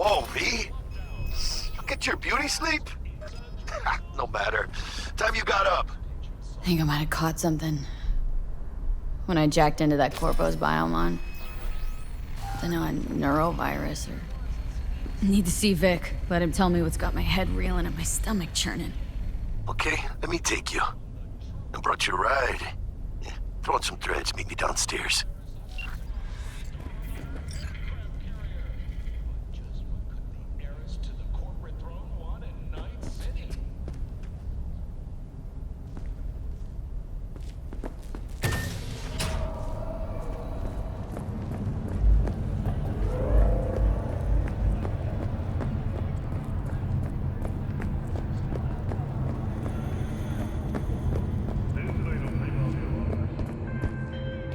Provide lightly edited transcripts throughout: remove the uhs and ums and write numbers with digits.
Whoa, V. You get your beauty sleep? No matter. Time you got up. I think I might have caught something when I jacked into that Corpo's biomon. I know, a neurovirus or... Need to see Vic. Let him tell me what's got my head reeling and my stomach churning. Okay, let me take you. I brought you a ride. Yeah, throw on some threads, meet me downstairs.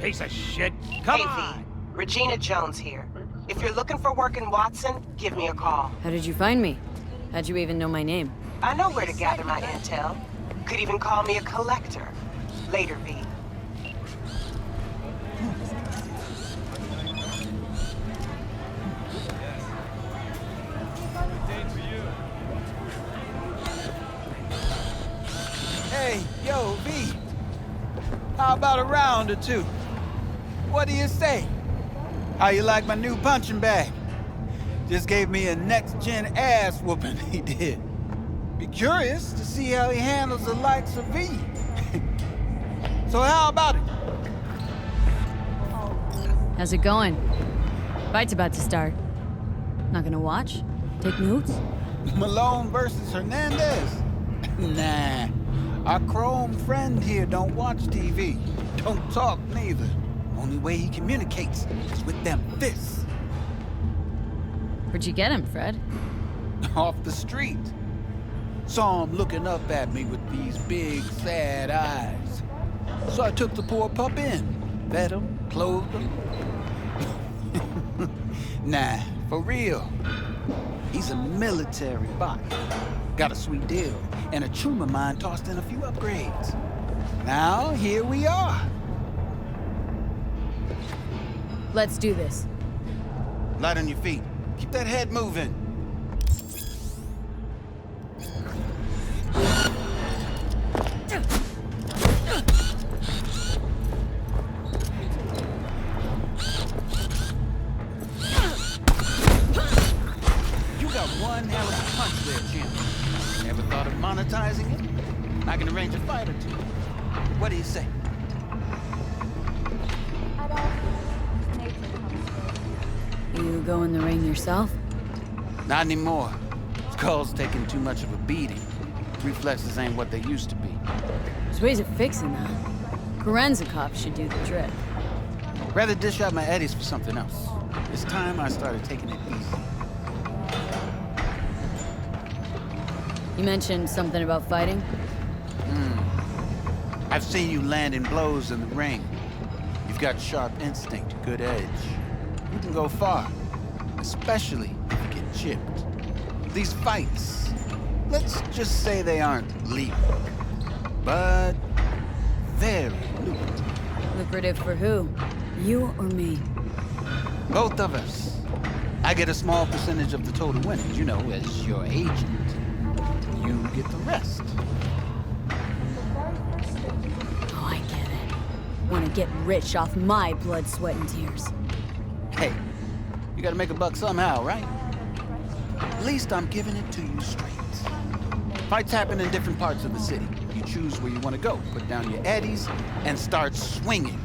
Piece of shit. Come Hey, on! V. Regina Jones here. If you're looking for work in Watson, give me a call. How did you find me? How'd you even know my name? I know where to gather my intel. Could even call me a collector. Later, V. Hey, yo, V. How about a round or two? What do you say? How you like my new punching bag? Just gave me a next-gen ass whooping, he did. Be curious to see how he handles the likes of V. So how about it? How's it going? Fight's about to start. Not gonna watch? Take notes? Malone versus Hernandez? Nah. Our chrome friend here don't watch TV. Don't talk neither. Only way he communicates is with them fists. Where'd you get him, Fred? Off the street. Saw him looking up at me with these big, sad eyes. So I took the poor pup in. Fed him, clothed him. Nah, for real. He's a military bot. Got a sweet deal, and a tumor mine tossed in a few upgrades. Now, here we are. Let's do this. Light on your feet. Keep that head moving. You got one hell of a punch there, champ. Ever thought of monetizing it? I can arrange a fight or two. What do you say? You go in the ring yourself? Not anymore. Skull's taking too much of a beating. Reflexes ain't what they used to be. There's ways of fixing that. Korenzikov should do the trick. Rather dish out my eddies for something else. It's time I started taking it easy. You mentioned something about fighting? I've seen you landing blows in the ring. You've got sharp instinct, good edge. You can go far, especially if you get chipped. These fights, let's just say they aren't lethal, but very lucrative. Lucrative for who? You or me? Both of us. I get a small percentage of the total winnings, you know, as your agent. You get the rest. Oh, I get it. Want to get rich off my blood, sweat, and tears. Hey, you gotta make a buck somehow, right? At least I'm giving it to you straight. Fights happen in different parts of the city. You choose where you want to go, put down your eddies, and start swinging.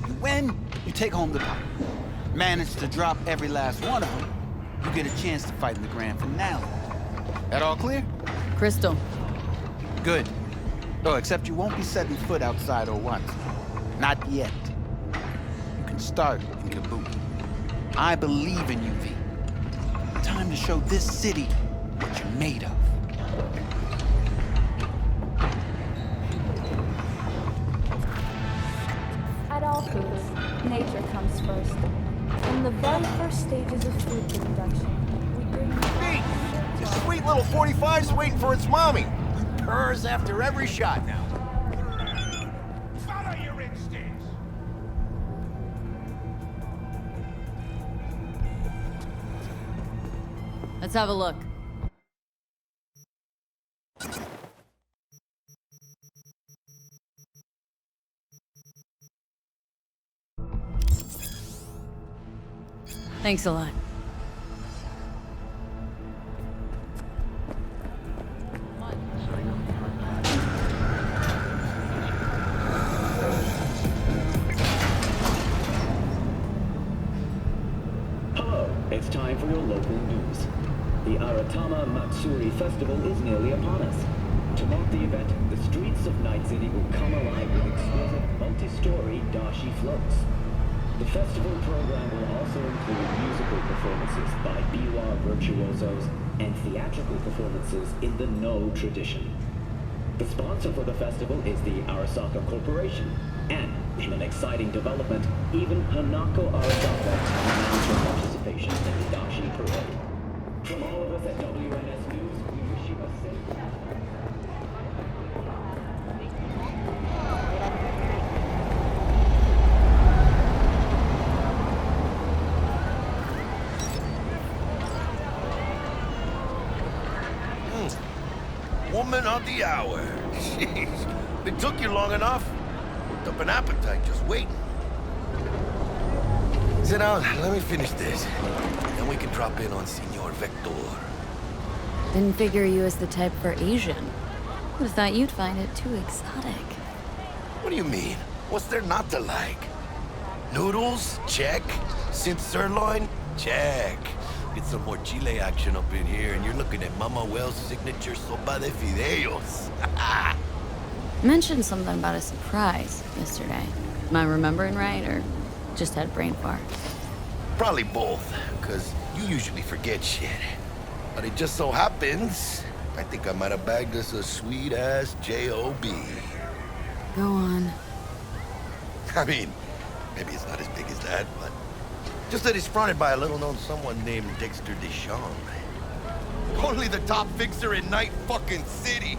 You win, you take home the pot. Manage to drop every last one of them, you get a chance to fight in the grand finale. That all clear? Crystal. Good. Oh, except you won't be setting foot outside or what? Not yet. You can start in Kabuki. I believe in you, V. Time to show this city what you're made of. At all foods, nature comes first. In the very first stages of food production, we bring... Pete! This sweet little 45's waiting for its mommy. Purrs after every shot now. Follow your instincts! Let's have a look. Thanks a lot. Hello, it's time for your local news. The Aratama Matsuri Festival is nearly upon us. To mark the event, the streets of Night City will come alive with exquisite multi-story dashi floats. The festival program will also include musical performances by biwa virtuosos and theatrical performances in the No tradition. The sponsor for the festival is the Arasaka Corporation, and in an exciting development, even Hanako Arasaka announced her participation in the Dashi Parade. From all of us at WNS News, we wish you a safe... Woman of the hour. Jeez. It took you long enough. Worked up an appetite just waiting. Sit down, let me finish this. Then we can drop in on Senor Vector. Didn't figure you as the type for Asian. Would've thought you'd find it too exotic. What do you mean? What's there not to like? Noodles? Check. Synth sirloin? Check. Get some more Chile action up in here, and you're looking at Mama Wells' signature sopa de fideos. Mentioned something about a surprise yesterday. Am I remembering right, or just had a brain fart? Probably both, because you usually forget shit. But it just so happens, I think I might have bagged us a sweet-ass J.O.B. Go on. I mean, maybe it's not as big as that, but just that it's fronted by a little-known someone named Dexter Deschamps. Only the top fixer in Night fucking City.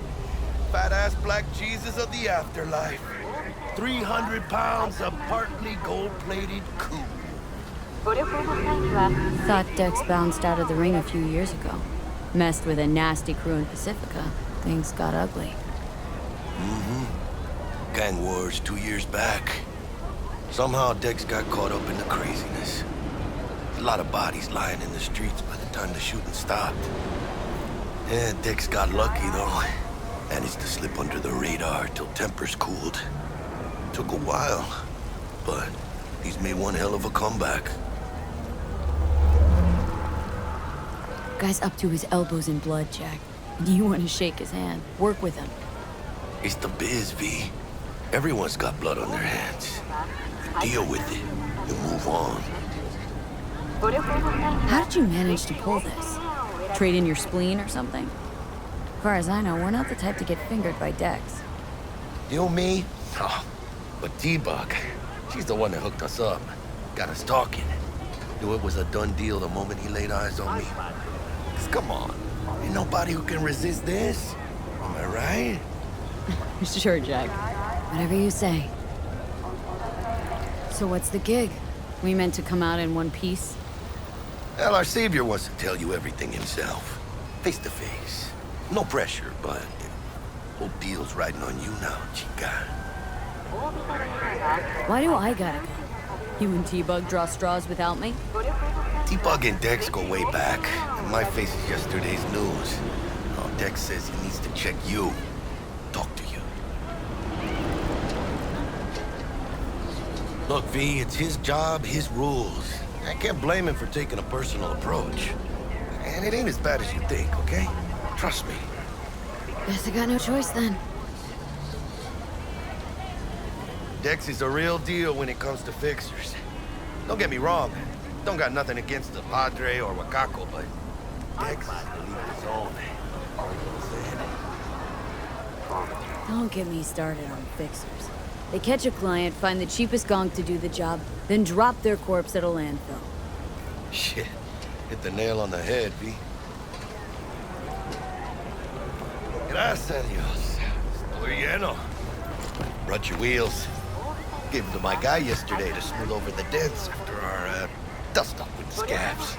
Fat-ass black Jesus of the afterlife. 300 pounds of partly gold-plated cool. Thought Dex bounced out of the ring a few years ago. Messed with a nasty crew in Pacifica. Things got ugly. Mm-hmm. Gang wars 2 years back. Somehow Dex got caught up in the craziness. A lot of bodies lying in the streets by the time the shooting stopped. Yeah, Dex got lucky, though. Managed to slip under the radar till tempers cooled. Took a while, but he's made one hell of a comeback. Guy's up to his elbows in blood, Jack. You want to shake his hand. Work with him. It's the biz, V. Everyone's got blood on their hands. You deal with it. You move on. How did you manage to pull this? Trade in your spleen or something? As far as I know, we're not the type to get fingered by Dex. You, me? Oh, but T-Bug, she's the one that hooked us up. Got us talking. Knew it was a done deal the moment he laid eyes on me. 'Cause come on, ain't nobody who can resist this. Am I right? Sure, Jack. Whatever you say. So what's the gig? We meant to come out in one piece? Well, our savior wants to tell you everything himself. Face to face. No pressure, but whole deal's riding on you now, chica. Why do I gotta go? You and T-Bug draw straws without me? T-Bug and Dex go way back, and my face is yesterday's news. Oh, Dex says he needs to check you. Talk to you. Look, V, it's his job, his rules. I can't blame him for taking a personal approach. And it ain't as bad as you think, okay? Trust me. Guess I got no choice then. Dex is a real deal when it comes to fixers. Don't get me wrong. Don't got nothing against the Padre or Wakako, but Dex is a league of his own. All I'm saying. Don't get me started on fixers. They catch a client, find the cheapest gonk to do the job, then drop their corpse at a landfill. Shit. Hit the nail on the head, V. Gracias a Dios. Estoy lleno. Brought your wheels. Gave them to my guy yesterday to smooth over the dents after our Dust up with the scabs.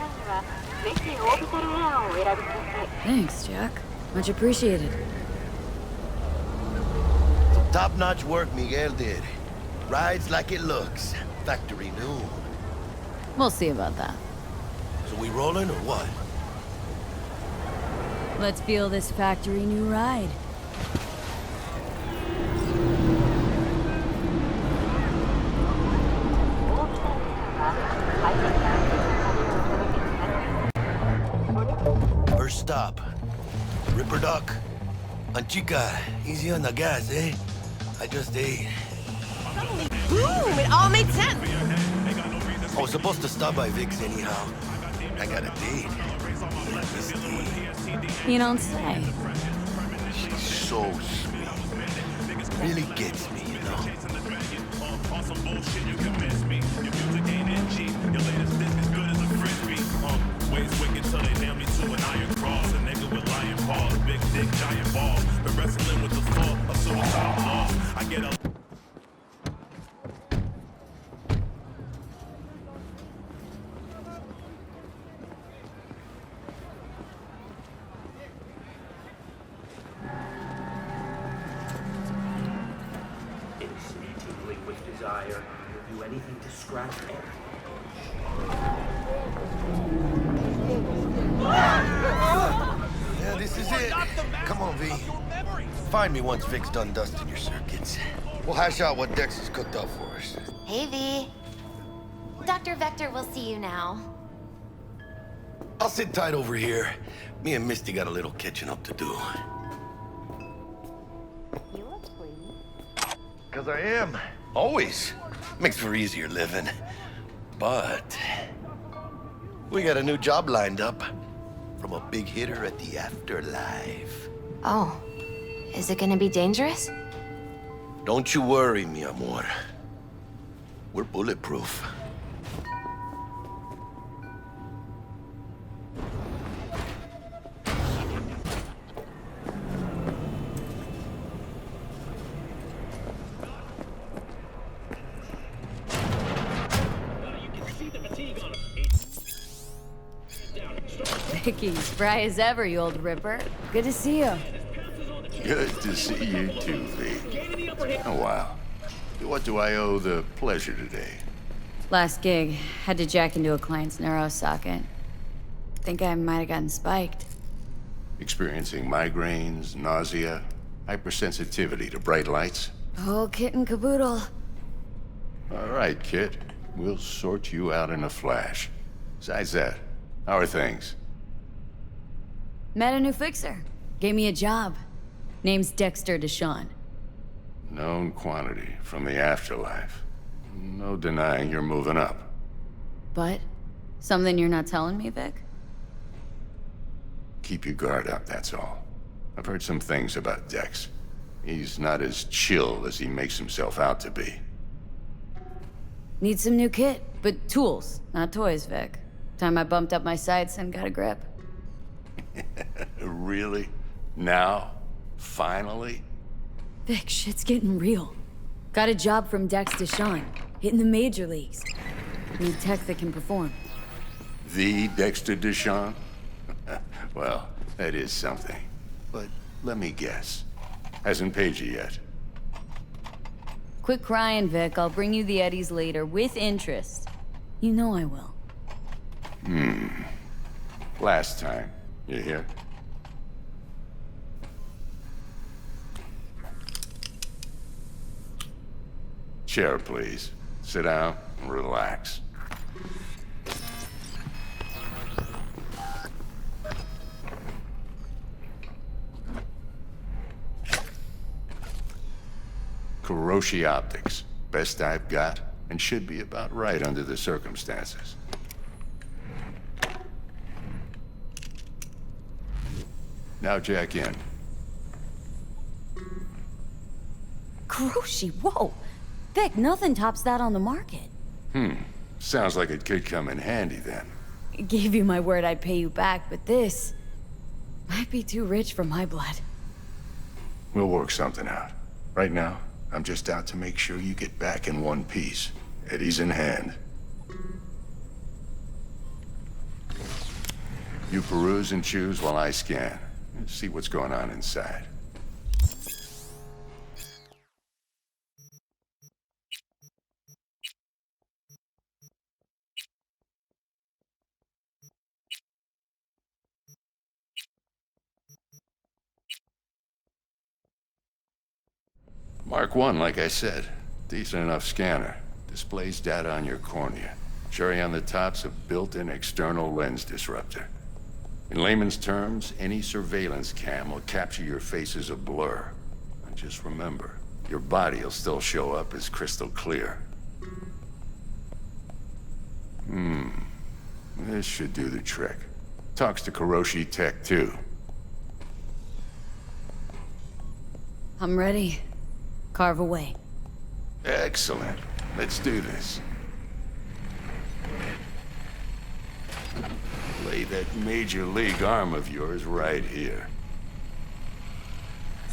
Thanks, Jack. Much appreciated. Some top-notch work Miguel did. Rides like it looks. Factory new. We'll see about that. So we rolling or what? Let's feel this factory new ride. First stop. Ripper Duck. Anchica, easy on the gas, eh? I just ate. Boom! It all made sense. I was supposed to stop by Vic's anyhow. I got a date. Miss D. You don't say. She's so sweet. Really gets me, you know? Ways wicked till they nail me to an iron cross. A nigga with lion paws, big dick, giant balls. Been wrestling with the thought of suicide laws. I get a Innocent, tingling with desire, will do anything to scratch it. Yeah, this is it. Come on, V. Find me once Vic's done dusting your circuits. We'll hash out what Dex has cooked up for us. Hey, V. Dr. Vector will see you now. I'll sit tight over here. Me and Misty got a little catching up to do. You look clean. 'Cause I am. Always. Makes for easier living. But we got a new job lined up from a big hitter at the afterlife. Oh, is it gonna be dangerous? Don't you worry, mi amor. We're bulletproof. Vicky, spry as ever, you old ripper. Good to see you. Good to see you too, V. Oh, wow. What do I owe the pleasure today? Last gig, had to jack into a client's neuro socket. Think I might have gotten spiked. Experiencing migraines, nausea, hypersensitivity to bright lights? Oh, kit and caboodle. All right, Kit. We'll sort you out in a flash. Besides that, how are things? Met a new fixer. Gave me a job. Name's Dexter Deshawn. Known quantity from the afterlife. No denying you're moving up. But, something you're not telling me, Vic? Keep your guard up, that's all. I've heard some things about Dex. He's not as chill as he makes himself out to be. Need some new kit, but tools, not toys, Vic. Time I bumped up my sights and got a grip. Really? Now? Finally? Vic, shit's getting real. Got a job from Dex Deshawn, hitting the major leagues. Need tech that can perform. The Dexter Deshawn? Well, that is something. But let me guess. Hasn't paid you yet. Quit crying, Vic. I'll bring you the eddies later, with interest. You know I will. Last time. You hear? Chair, please. Sit down and relax. Kuroshi Optics. Best I've got, and should be about right under the circumstances. Now jack in. Kuroshi, whoa! Vic, nothing tops that on the market. Sounds like it could come in handy then. Gave you my word I'd pay you back, but this might be too rich for my blood. We'll work something out. Right now, I'm just out to make sure you get back in one piece. Eddie's in hand. You peruse and choose while I scan. See what's going on inside. Mark 1, like I said. Decent enough scanner. Displays data on your cornea. Cherry on the top's a built-in external lens disruptor. In layman's terms, any surveillance cam will capture your face as a blur. And just remember, your body will still show up as crystal clear. This should do the trick. Talks to Kuroshi Tech, too. I'm ready. Carve away. Excellent. Let's do this. Lay that major league arm of yours right here.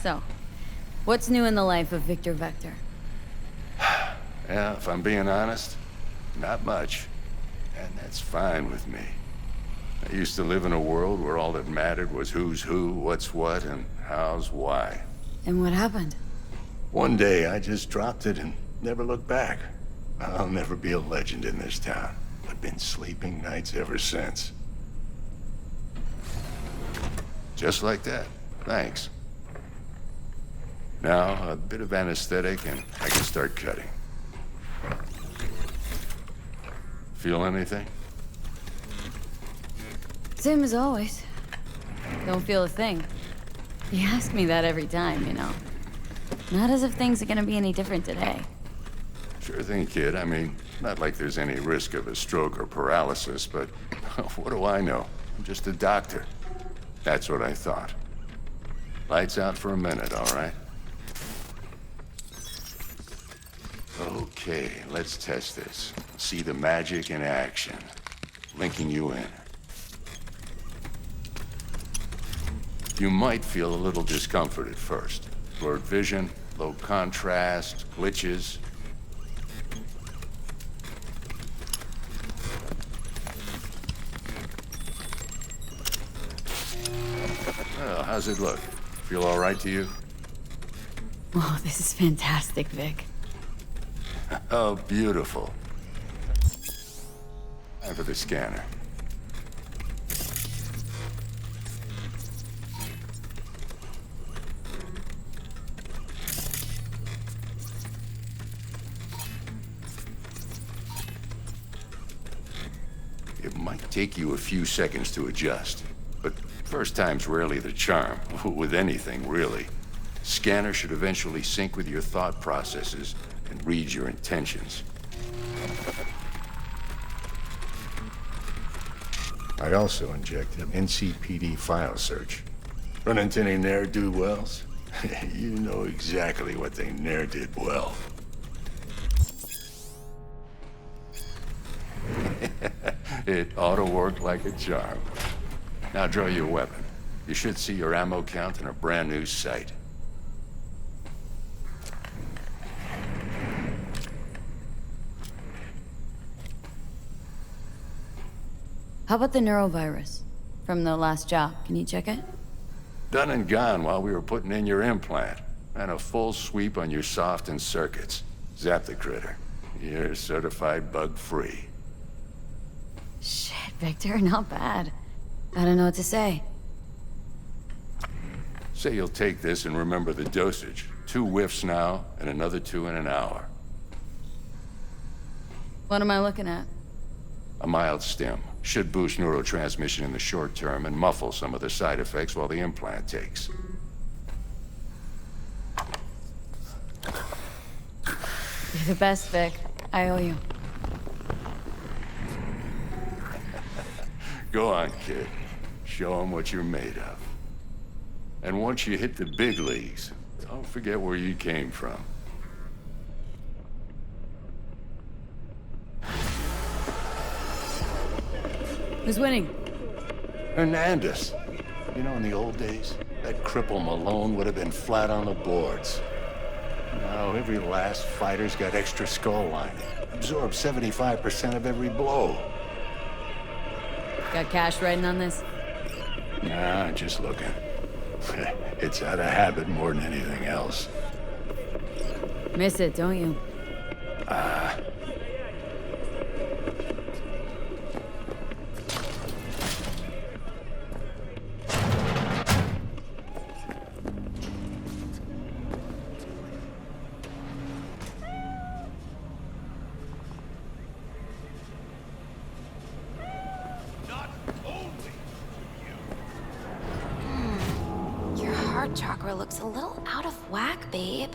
So, what's new in the life of Victor Vector? Yeah, if I'm being honest, not much. And that's fine with me. I used to live in a world where all that mattered was who's who, what's what, and how's why. And what happened? One day, I just dropped it and never looked back. I'll never be a legend in this town. I've been sleeping nights ever since. Just like that. Thanks. Now, a bit of anesthetic and I can start cutting. Feel anything? Same as always. Don't feel a thing. You ask me that every time, you know. Not as if things are gonna be any different today. Sure thing, kid. I mean, not like there's any risk of a stroke or paralysis, but what do I know? I'm just a doctor. That's what I thought. Lights out for a minute, all right? Okay, let's test this. See the magic in action. Linking you in. You might feel a little discomfort at first. Blurred vision, low contrast, glitches. Well, how's it look? Feel all right to you? Oh, this is fantastic, Vic. Oh, beautiful. Time for the scanner. It might take you a few seconds to adjust, but first time's rarely the charm, with anything, really. Scanner should eventually sync with your thought processes and read your intentions. I also injected an NCPD file search. Run into any ne'er-do-wells? You know exactly what they ne'er did well. It ought to work like a charm. Now draw your weapon. You should see your ammo count in a brand new sight. How about the neurovirus? From the last job, can you check it? Done and gone while we were putting in your implant. And a full sweep on your soft and circuits. Zap the critter. You're certified bug-free. Shit, Victor, not bad. I don't know what to say. Say you'll take this and remember the dosage. 2 whiffs now, and another 2 in an hour. What am I looking at? A mild stim. Should boost neurotransmission in the short term and muffle some of the side effects while the implant takes. You're the best, Vic. I owe you. Go on, kid. Show them what you're made of. And once you hit the big leagues, don't forget where you came from. Who's winning? Hernandez. You know, in the old days, that cripple Malone would have been flat on the boards. Now, every last fighter's got extra skull lining. Absorbs 75% of every blow. Got cash riding on this? Nah, just looking. It's out of habit more than anything else. Miss it, don't you? Your heart chakra looks a little out of whack, babe.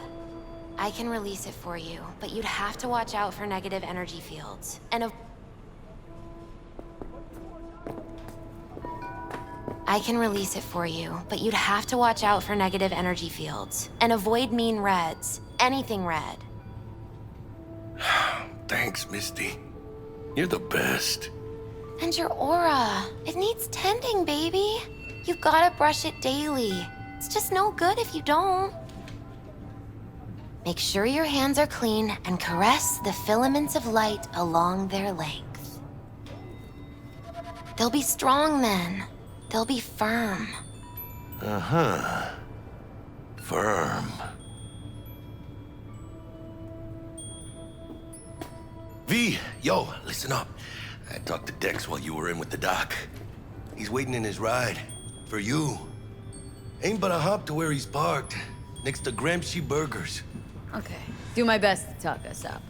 I can release it for you, but you'd have to watch out for negative energy fields. I can release it for you, but you'd have to watch out for negative energy fields. And avoid mean reds. Anything red. Thanks, Misty. You're the best. And your aura. It needs tending, baby. You've gotta brush it daily. It's just no good if you don't. Make sure your hands are clean and caress the filaments of light along their length. They'll be strong then. They'll be firm. Uh-huh. Firm. V, yo, listen up. I talked to Dex while you were in with the doc. He's waiting in his ride. For you. Ain't but a hop to where he's parked. Next to Gramsci Burgers. Okay. Do my best to talk us up.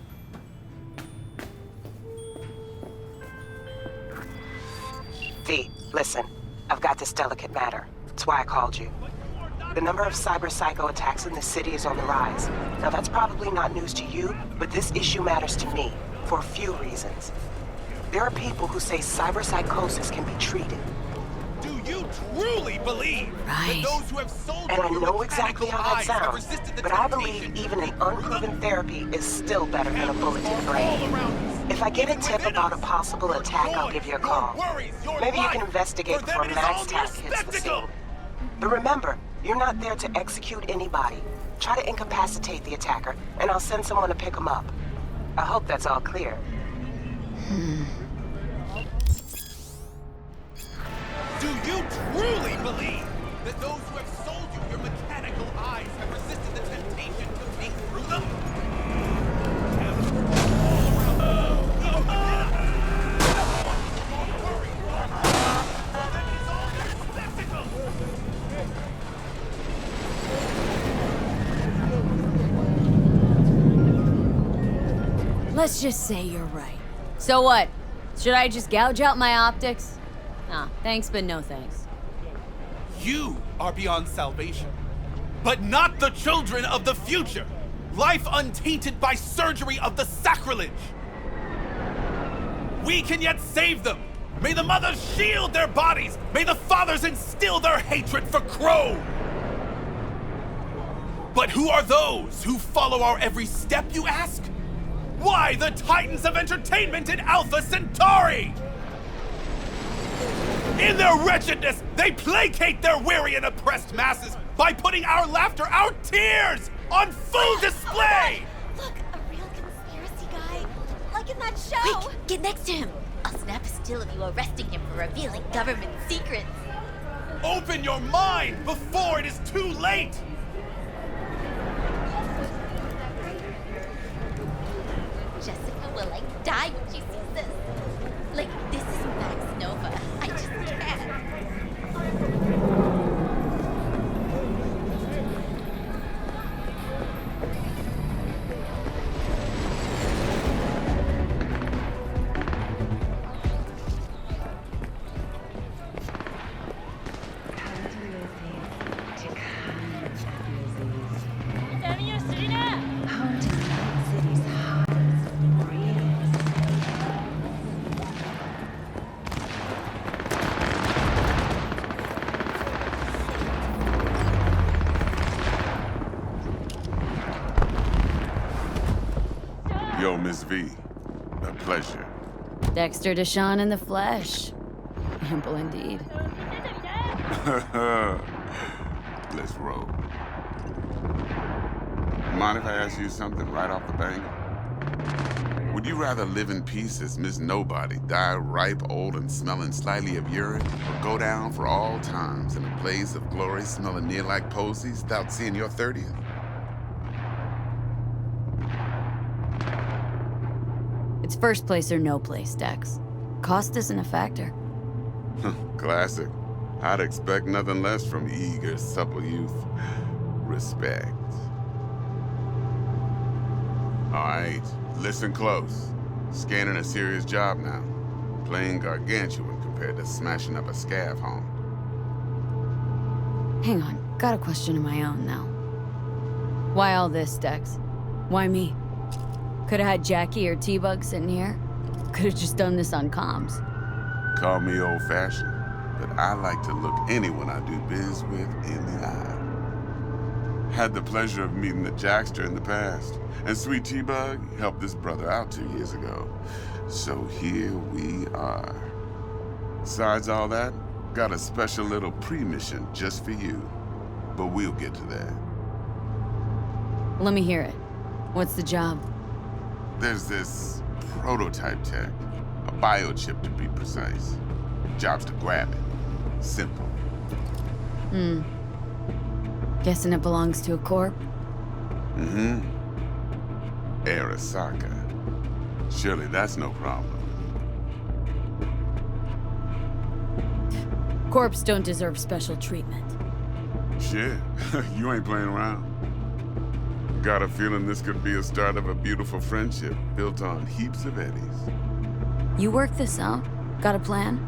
V, listen. I've got this delicate matter. That's why I called you. The number of cyber psycho attacks in the city is on the rise. Now that's probably not news to you, but this issue matters to me for a few reasons. There are people who say cyberpsychosis can be treated. Do you truly believe Right. that those who have sold And I you know your exactly how mechanical that eyes have sounds, resisted the but I temptation believe even an to unproven therapy is still better than a bullet to the all brain. around us. If I get a tip about a possible attack, I'll give you a call. Maybe you can investigate For them before it is Max all Tack mere hits the spectacle. scene. But remember, you're not there to execute anybody. Try to incapacitate the attacker, and I'll send someone to pick him up. I hope that's all clear. Do you truly believe that those who have sold you your mechanical eyes have resisted the temptation to peek through them? Let's just say you're right. So what? Should I just gouge out my optics? Nah, thanks, but no thanks. You are beyond salvation, but not the children of the future. Life untainted by surgery of the sacrilege. We can yet save them. May the mothers shield their bodies. May the fathers instill their hatred for Crow. But who are those who follow our every step, you ask? Why the titans of entertainment in Alpha Centauri? In their wretchedness, they placate their weary and oppressed masses by putting our laughter, our tears, on full display! Look, a real conspiracy guy. Like in that show. Quick, get next to him. I'll snap a still of you arresting him for revealing government secrets. Open your mind before it is too late! Jessica will like die when she sees this. Like, this is Max Nova. I just can't. Yo, Miss V. A pleasure. Dexter Deshawn in the flesh. Ample indeed. Let's roll. Mind if I ask you something right off the bang? Would Would you rather live in peace as Miss Nobody, die ripe, old, and smelling slightly of urine, or go down for all times in a blaze of glory smelling near like posies without seeing your 30th? It's first place or no place, Dex. Cost isn't a factor. Classic. I'd expect nothing less from eager, supple youth. Respect. All right, listen close. Scanning a serious job now. Playing gargantuan compared to smashing up a scav home. Hang on, got a question of my own now. Why all this, Dex? Why me? Could've had Jackie or T-Bug sitting here. Could've just done this on comms. Call me old-fashioned, but I like to look anyone I do biz with in the eye. Had the pleasure of meeting the Jackster in the past, and Sweet T-Bug helped this brother out 2 years ago. So here we are. Besides all that, got a special little pre-mission just for you. But we'll get to that. Let me hear it. What's the job? There's this prototype tech, a biochip to be precise. Job's to grab it. Simple. Guessing it belongs to a corp? Mm-hmm. Arasaka. Surely that's no problem. Corps don't deserve special treatment. Shit, you ain't playing around. Got a feeling this could be a start of a beautiful friendship built on heaps of eddies. You work this out? Got a plan?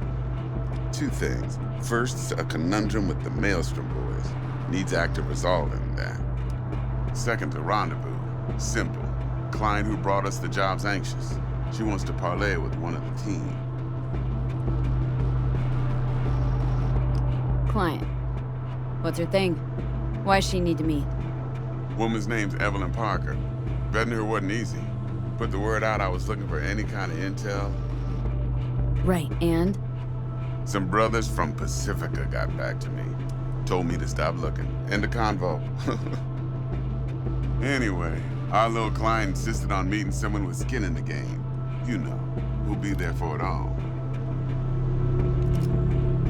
2 things. First, a conundrum with the Maelstrom boys. Needs active resolving that. Second, a rendezvous. Simple. Client who brought us the job's anxious. She wants to parlay with one of the team. Client. What's her thing? Why does she need to meet? Woman's name's Evelyn Parker. Betting her wasn't easy. Put the word out I was looking for any kind of intel. Right, and? Some brothers from Pacifica got back to me. Told me to stop looking. End of convo. Anyway, our little client insisted on meeting someone with skin in the game. You know, who'll be there for it all.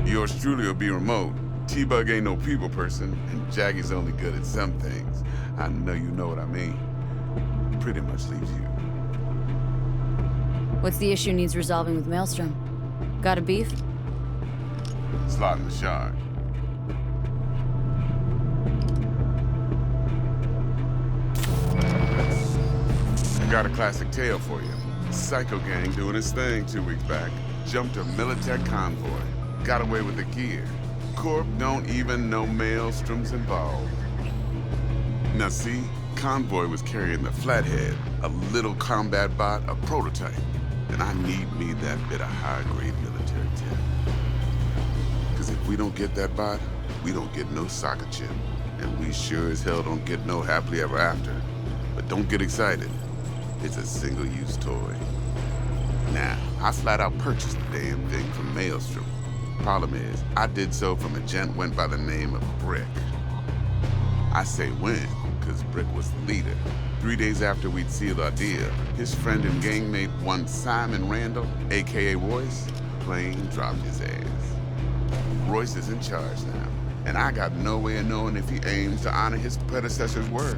Yours truly will be remote. T-Bug ain't no people person, and Jackie's only good at some things. I know you know what I mean. Pretty much leaves you. What's the issue needs resolving with Maelstrom? Got a beef? Slot in the shard. I got a classic tale for you. Psycho gang doing his thing 2 weeks back. Jumped a Militech convoy. Got away with the gear. Corp don't even know Maelstrom's involved. Now see, convoy was carrying the Flathead, a little combat bot, a prototype. And I need me that bit of high-grade military tech. Because if we don't get that bot, we don't get no soccer chip. And we sure as hell don't get no happily ever after. But don't get excited. It's a single-use toy. Now, I flat out purchased the damn thing from Maelstrom. Problem is, I did so from a gent went by the name of Brick. I say when, because Brick was the leader. 3 days after we'd sealed our deal, his friend and gangmate, one Simon Randall, aka Royce, plain dropped his ass. Royce is in charge now, and I got no way of knowing if he aims to honor his predecessor's word.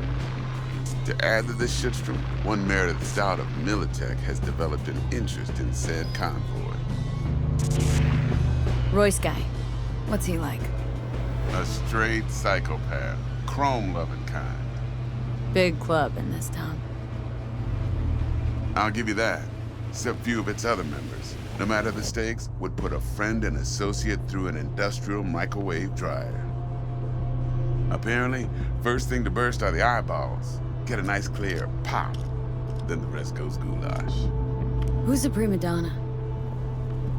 To add to this shitstorm, one Meredith out of Militech has developed an interest in said convoy. Royce guy. What's he like? A straight psychopath, chrome-loving kind. Big club in this town. I'll give you that. Except few of its other members, no matter the stakes, would put a friend and associate through an industrial microwave dryer. Apparently, first thing to burst are the eyeballs. Get a nice clear pop. Then the rest goes goulash. Who's the prima donna?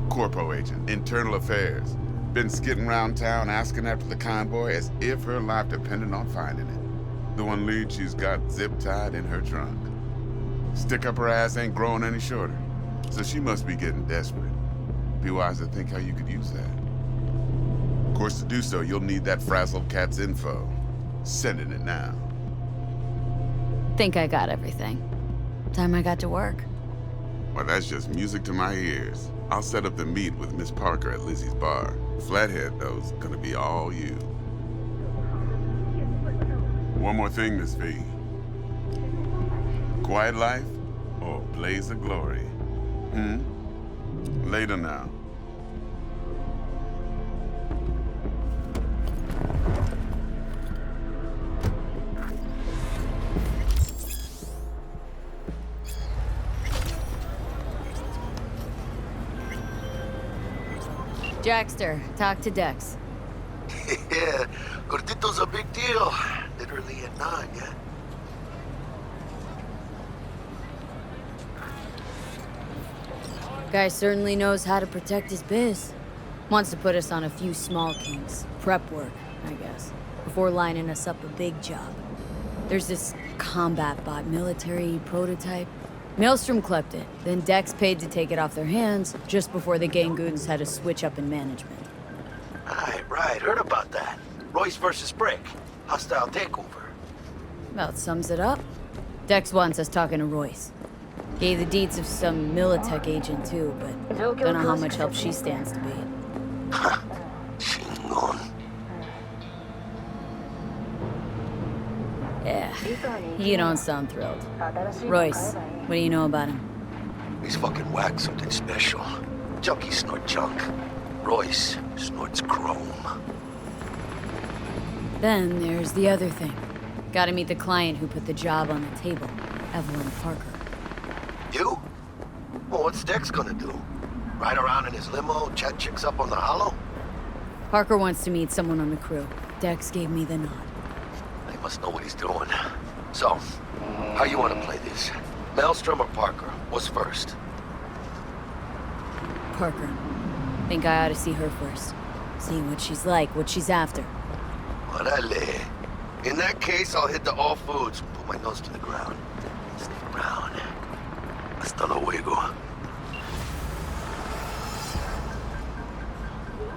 Corpo agent, internal affairs. Been skidding around town asking after the convoy as if her life depended on finding it. The one lead she's got zip-tied in her trunk. Stick up her ass ain't growing any shorter, so she must be getting desperate. Be wise to think how you could use that. Of course, to do so, you'll need that frazzled cat's info. Sending it now. Think I got everything. Time I got to work. Well, that's just music to my ears. I'll set up the meet with Miss Parker at Lizzie's bar. Flathead, though's gonna be all you. One more thing, Miss V. Quiet life or blaze of glory? Later now. Jackster, talk to Dex. Yeah, Gordito's a big deal. Literally at 9, yeah? Guy certainly knows how to protect his biz. Wants to put us on a few small kinks. Prep work, I guess. Before lining us up a big job. There's this combat bot military prototype. Maelstrom clept it, then Dex paid to take it off their hands just before the Gangoons had a switch up in management. Right, heard about that. Royce versus Brick. Hostile takeover. About sums it up. Dex wants us talking to Royce. Gave the deeds of some Militech agent too, but don't know how much help she stands to be. Chingon. Yeah, you don't sound thrilled. Royce, what do you know about him? He's fucking whack, something special. Junkies snort junk. Royce snorts chrome. Then there's the other thing. Gotta meet the client who put the job on the table, Evelyn Parker. You? Well, what's Dex gonna do? Ride around in his limo, chat chicks up on the hollow? Parker wants to meet someone on the crew. Dex gave me the nod. He must know what he's doing. So, how you want to play this? Maelstrom or Parker? What's first? Parker. Think I ought to see her first. See what she's like, what she's after. Orale. In that case, I'll hit the all foods, put my nose to the ground. Sniff around. Hasta luego.